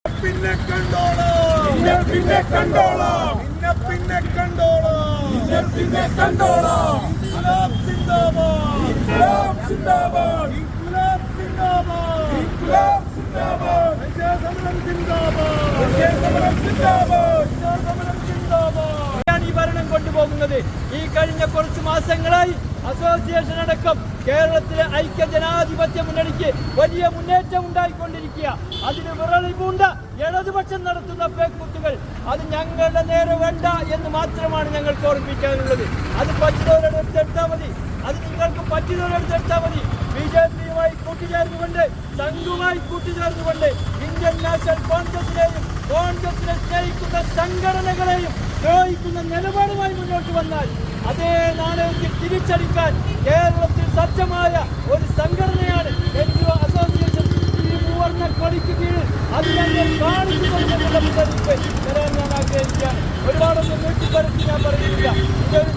പിന്നെ കണ്ടോളാം പിന്നെ കണ്ടോളാം പിന്നെ കണ്ടോളാം പിന്നെ കണ്ടോളാം ഇൻക്ലാബ് സിന്ദാബാദ് ഇൻക്ലാബ് സിന്ദാബാദ് ഇൻക്ലാബ് സിന്ദാബാദ് ഇൻക്ലാബ് സിന്ദാബാദ് വിജയസമരം സിന്ദാബാദ് വിജയസമരം സിന്ദാബാദ് വിജയസമരം സിന്ദാബാദ് ഈ ഭരണം കൊണ്ടുപോകുന്നത് ഈ കഴിഞ്ഞ കുറച്ച് മാസങ്ങളായി അസോസിയേഷൻ അടക്കം കേരളത്തിലെ ഐക്യ ജനാധിപത്യ മുന്നണിക്ക് വലിയ മുന്നേറ്റം ഉണ്ടായിക്കൊണ്ടിരിക്കുക. അതിന് വിറളി പൂണ്ട ഇടതുപക്ഷം നടത്തുന്ന പേക്കൂത്തുകൾ അത് ഞങ്ങളുടെ നേരെ വേണ്ട എന്ന് മാത്രമാണ് ഞങ്ങൾക്ക് ഓർമ്മിക്കാനുള്ളത്. അത് പറ്റുന്നവരെടുത്തെടുത്താൽ മതി, അത് നിങ്ങൾക്ക് പറ്റുന്നവരെടുത്തെടുത്താൽ മതി. BJP-യുമായി കൂട്ടിച്ചേർന്നുകൊണ്ട്, സംഘുമായി കൂട്ടിച്ചേർന്നുകൊണ്ട് ഇന്ത്യൻ നാഷണൽ കോൺഗ്രസിനെയും കോൺഗ്രസിനെ സ്നേഹിക്കുന്ന സംഘടനകളെയും ദ്രോഹിക്കുന്ന നിലപാടുമായി മുന്നോട്ട് വന്നാൽ അതേ നാണയത്തിൽ തിരിച്ചടിക്കാൻ കേരളത്തിൽ സജ്ജമായ ഒരു സംഘടനയാണ് NGO അസോസിയേഷൻ. ഈ മൂവർണ്ണ കൊടിക്ക് കീഴിൽ അത് ഞങ്ങൾ കാണിക്കുമെന്നുള്ള മുന്നറിയിപ്പ് തരാൻ ഞാൻ ആഗ്രഹിക്കുകയാണ്. ഒരുപാടൊന്നും നീട്ടിപ്പരത്തി ഞാൻ പറയുന്നില്ല. ഇതൊരു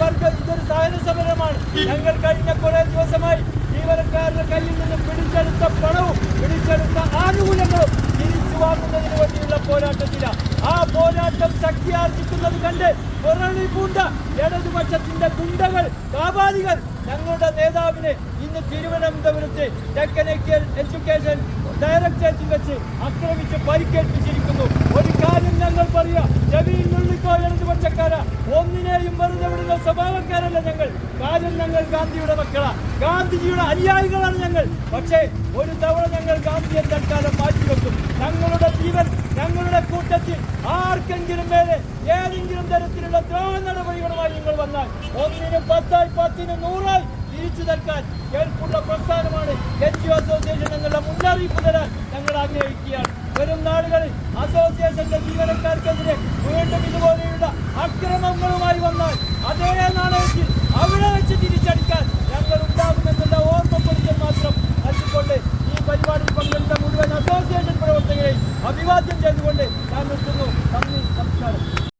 സഹന സമരമാണ്. ഞങ്ങൾ കഴിഞ്ഞ കുറേ ദിവസമായി ജീവനക്കാരുടെ കയ്യിൽ നിന്നും പിടിച്ചെടുത്ത പണവും പിടിച്ചെടുത്ത ആനുകൂല്യങ്ങളും തിരിച്ചു വാങ്ങുന്നതിന് വേണ്ടിയുള്ള പോരാട്ടത്തിലാണ്. ആ പോരാട്ടം ശക്തിയാർജിക്കുന്നത് കണ്ട് വിറളി പൂണ്ട ഇടതുപക്ഷത്തിന്റെ ഗുണ്ടകൾ, കാപാലികൾ ഞങ്ങളുടെ നേതാവിനെ ഇന്ന് തിരുവനന്തപുരത്ത് ടെക്നിക്കൽ എഡ്യൂക്കേഷൻ ഡയറക്ടറേറ്റിൽ വെച്ച് ആക്രമിച്ച് പരിക്കേൽപ്പിച്ചിരിക്കുന്നു. ഒരു കാര്യം ഞങ്ങൾ പറയാം, ജമീൽ നുള്ളിക്കോ ഇടതുപക്ഷക്കാരാ, ഒന്നിനെയും വെറുതെ വിടുന്ന സ്വഭാവക്കാരല്ല ഞങ്ങൾ. കാര്യം ഞങ്ങൾ ഗാന്ധിയുടെ മക്കളാണ്, ഗാന്ധിജിയുടെ അനുയായികളാണ് ഞങ്ങൾ. പക്ഷേ ഒരു തവണ ഞങ്ങൾ ഗാന്ധിയെ തൽക്കാലം മാറ്റിവെക്കും. ഞങ്ങളുടെ ജീവൻ ഞങ്ങളുടെ കൂട്ടത്തിൽ ആർക്കെങ്കിലും മേലെ ഏതെങ്കിലും തരത്തിലുള്ള ദ്രോഹ നടപടികളുമായി നിങ്ങൾ വന്നാൽ 1-ന് 10, 10-ന് 100 തിരിച്ചു നൽകാൻ കേൾപ്പുള്ള പ്രസ്ഥാനമാണ് NGO അസോസിയേഷൻ എന്നുള്ള മുന്നറിയിപ്പ് തരാൻ ഞങ്ങൾ ആഗ്രഹിക്കുകയാണ്. വരും നാളുകളിൽ അസോസിയേഷന്റെ ജീവനക്കാർക്കെതിരെ വീണ്ടും ഇതുപോലെയുള്ള അക്രമങ്ങളുമായി വന്നാൽ അതേ നാണയത്തിൽ അവിടെ വെച്ച് തിരിച്ചടിക്കാൻ ഞങ്ങൾ ഉണ്ടാകുമെന്നുള്ള ഓർമ്മപ്പെടുത്തൽ മാത്രം നൽകിക്കൊണ്ട് ഈ പരിപാടിയിൽ പങ്കെടുത്ത മുഴുവൻ അസോസിയേഷൻ പ്രവർത്തകരെയും അഭിവാദ്യം ചെയ്തുകൊണ്ട് ഞാൻ നിർത്തുന്നു. നന്ദി, നമസ്കാരം.